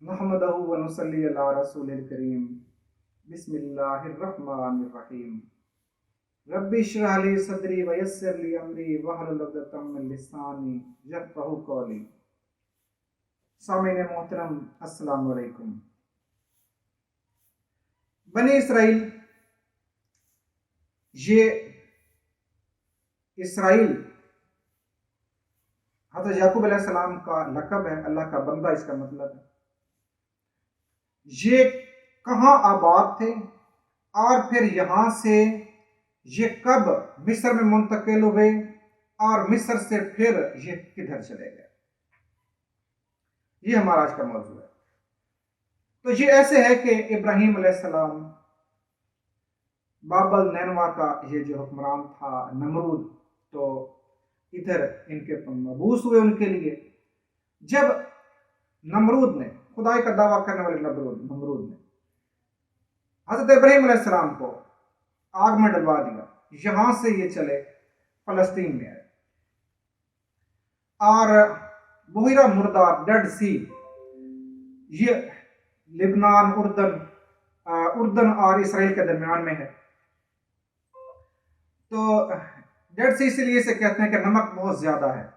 नहमदहु व नुसल्ली अला रसूलिल करीम बिस्मिल्लाहिर रहमानिर रहीम रब्बि इश्रह ली सदरी व यस्सिर ली अमरी वहलुल उक़दतम मिन लिसानी यफ़क़हू क़ौली। सामीन मोहतरम, अस्सलामु अलैकुम। बनी इसराइल, ये इसराइल हज़रत याकूब अलैहिस्सलाम का लक़ब है, अल्लाह का बंदा इसका मतलब है। ये कहाँ आबाद थे और फिर यहाँ से ये कब मिस्र में मुंतकिल हुए और मिस्र से फिर ये किधर चले गए, ये हमारा आज का मौजू है। तो ये ऐसे है कि इब्राहीम अलैहिस्सलाम, बाबल नैनवा का ये जो हुक्मरान था नमरूद, तो इधर इनके मबूस हुए उनके लिए। जब नमरूद ने, खुदाई का दावा करने वाले नमरूद ने हज़रत इब्राहीम अलैहिस्सलाम को आग में डलवा दिया, यहाँ से ये चले फलस्तीन में आए और बुहिरा मुर्दार, डेड सी, ये लिबनान, उर्दन और इसराइल के दरमियान में है। तो डेड सी इसलिए से कहते हैं कि नमक बहुत ज्यादा है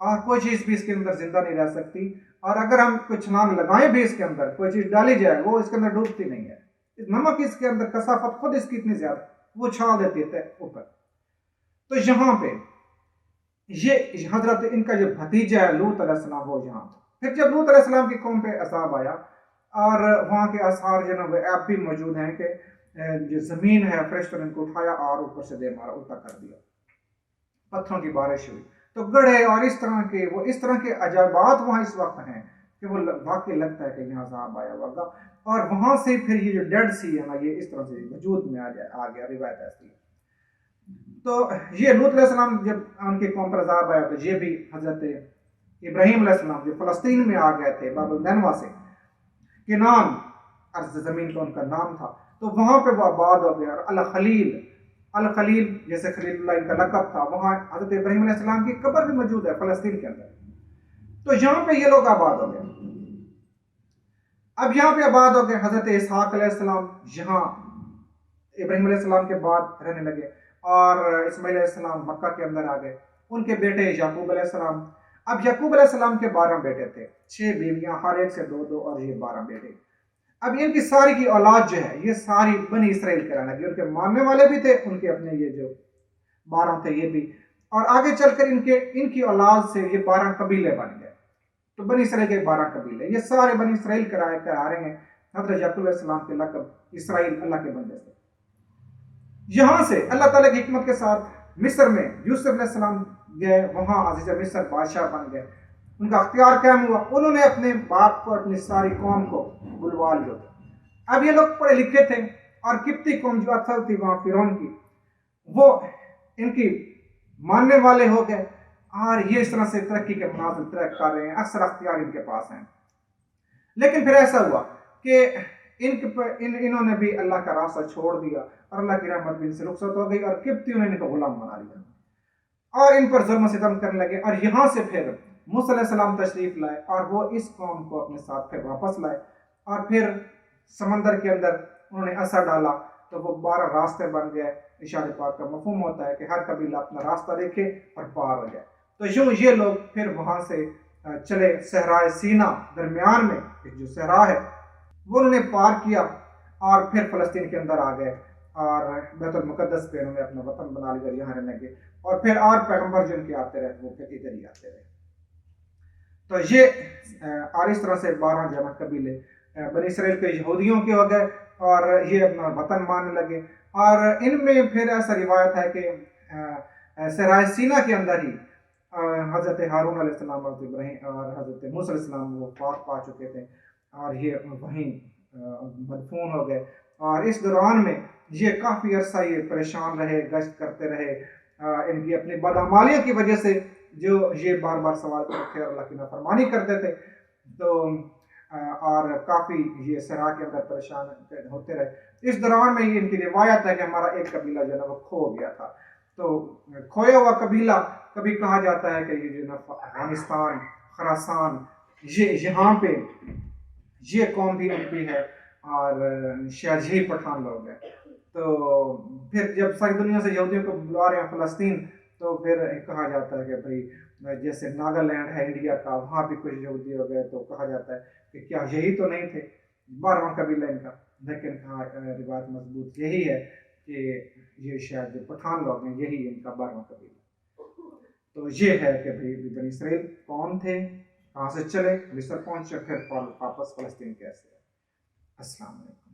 और कोई चीज भी इसके अंदर जिंदा नहीं रह सकती, और अगर हम कोई छलांग लगाएं भी इसके अंदर, कोई चीज डाली जाए, वो इसके अंदर डूबती नहीं है। नमक इसके अंदर कसाफत खुद इसकी इतनी ज्यादा, वो छाल देती है ऊपर। तो यहाँ पे ये हजरत इनका जो भतीजा है लूत अलैहिस्सलाम, वो यहाँ था। फिर जब लूत अलैहिस्सलाम की कौम पे अज़ाब आया और वहाँ के आसार जो है अब भी मौजूद हैं कि जो जमीन है फरिश्तों ने इनको उठाया और ऊपर से दे मारा, उल्टा कर दिया, पत्थरों की बारिश हुई। तो गढ़े और इस तरह के अजायबात वहाँ इस वक्त हैं कि वो वाकई लगता है कि यहाँ अज़ाब आया होगा। और वहाँ से फिर ये जो डेड सी है ना, ये इस तरह से वजूद में आ गया, रिवायत ऐसी है। तो ये लूत अलैहिस्सलाम जब उनके कौम पर अज़ाब आया, तो ये भी हजरत इब्राहीम अलैहिस्सलाम जो फलस्तीन में आ गए थे बाबल नैनवा से, किनान अर्ज़ ज़मीन का उनका नाम था, तो वहाँ पे वो आबाद हो गया। और अल खलील जैसे खलीलुल्लाह इनका लक़ब था, वहाँ हज़रत इब्राहीम अलैहिस्सलाम की कब्र भी मौजूद है फ़लस्तीन के अंदर। तो यहाँ पे ये लोग आबाद हो गए। अब यहाँ पे आबाद हो गए। हज़रत इसहाक़ अलैहिस्सलाम यहाँ इब्राहीम अलैहिस्सलाम के बाद रहने लगे और इस्माईल अलैहिस्सलाम मक्का के अंदर आ गए। उनके बेटे याकूब अलैहिस्सलाम, अब याकूब अलैहिस्सलाम के 12 बेटे थे, 6 बीवियां, हर एक से 2-2, और ये 12 बेटे। अब इनकी सारी की औलाद जो है ये सारी बनी इसराइल कराने लगी। उनके मानने वाले भी थे, उनके अपने ये जो 12 थे ये भी, और आगे चलकर इनकी औलाद से ये 12 कबीले बन गए। तो बनी इसराइल के 12 कबीले, ये सारे बनी इसराइल कराए आ रहे हैं हज़रत याकूब अलैहिस्सलाम के लक़ब इसराइल, अल्लाह के बंदे से। यहाँ से अल्लाह ताला की हिकमत के साथ मिस्र में यूसुफ अलैहिस्सलाम गए, वहाँ अज़ीज़ मिस्र बादशाह बन गए, उनका अख्तियार कायम हुआ। उन्होंने अपने बाप को, अपनी सारी कौम को बुलवा लिया। अब ये लोग पढ़े लिखे थे और किप्ती कौम जो असल थी वहाँ फिरौन की, वो इनकी मानने वाले हो गए और ये इस तरह से तरक्की के मनाज़िल तय कर रहे हैं, अक्सर अख्तियार इनके पास हैं। लेकिन फिर ऐसा हुआ कि इन्होंने भी अल्लाह का रास्ता छोड़ दिया और अल्लाह की रहमत भी इनसे रुखसत हो गई और किप्तियों ने इनको गुलाम बना लिया और इन पर जुल्म सितम करने लगे। और यहाँ से फिर मूसा अलैहिस्सलाम तशरीफ लाए और वो इस कौम को अपने साथ फिर वापस लाए और फिर समंदर के अंदर उन्होंने असर डाला, तो वो 12 रास्ते बन गए। इशारे पाक का मफहूम होता है कि हर कबीला अपना रास्ता देखे और पार हो जाए। तो यूँ ये लोग फिर वहाँ से चले सहराए सीना, दरमियान में जो सहरा है वो उन्होंने पार किया और फिर फ़लस्तीन के अंदर आ गए और बैतुल मुक़द्दस पे उन्होंने अपना वतन बना लिया, यहाँ रहने लगे। और फिर और पैगम्बर जिनके आते रहे वो फिर इधर ही आते रहे। तो ये और इस तरह से 12 जमा कबीले बनी इसराइल के यहूदियों के हो गए और ये अपना वतन मानने लगे। और इनमें फिर ऐसा रिवायत है कि सहराए सीना के अंदर ही हज़रत हारून अलैहिस्सलाम और इब्राहीम और हज़रत मूसा अलैहिस्सलाम वो पाक पा चुके थे और ये वहीं मदफून हो गए। और इस दौरान में ये काफ़ी अरसा ये परेशान रहे, गश्त करते रहे, इनकी अपनी बदअमालियों की वजह से जो ये बार बार सवाल करते और अल्लाह की नाफरमानी करते थे। तो और काफ़ी ये सहरा के अंदर परेशान होते रहे। इस दौरान में ये इनकी रिवायत है कि हमारा एक कबीला जो है वो खो गया था। तो खोया हुआ कबीला कभी कहा जाता है कि ये जो ना अफगानिस्तान, खरासान, ये यहाँ पे یہ قوم بھی ان کی ہے اور شاید یہی پٹھان لوگ ہیں. تو پھر جب ساری دنیا سے یہودیوں کو بلا رہے ہیں فلسطین تو پھر کہا جاتا ہے کہ بھائی جیسے ناگالینڈ ہے انڈیا کا وہاں بھی کچھ یہودی ہو گئے تو کہا جاتا ہے کہ کیا یہی تو نہیں تھے 12واں قبیلہ ان کا. لیکن کہاں روایت مضبوط یہی ہے کہ یہ شاید جو پٹھان لوگ ہیں یہی ان کا 12واں قبیلہ. تو یہ ہے کہ بھائی بنی اسرائیل کون تھے, کہاں سے چلے, مصر پہنچے, پھر واپس فلسطین کیسے. السلام علیکم.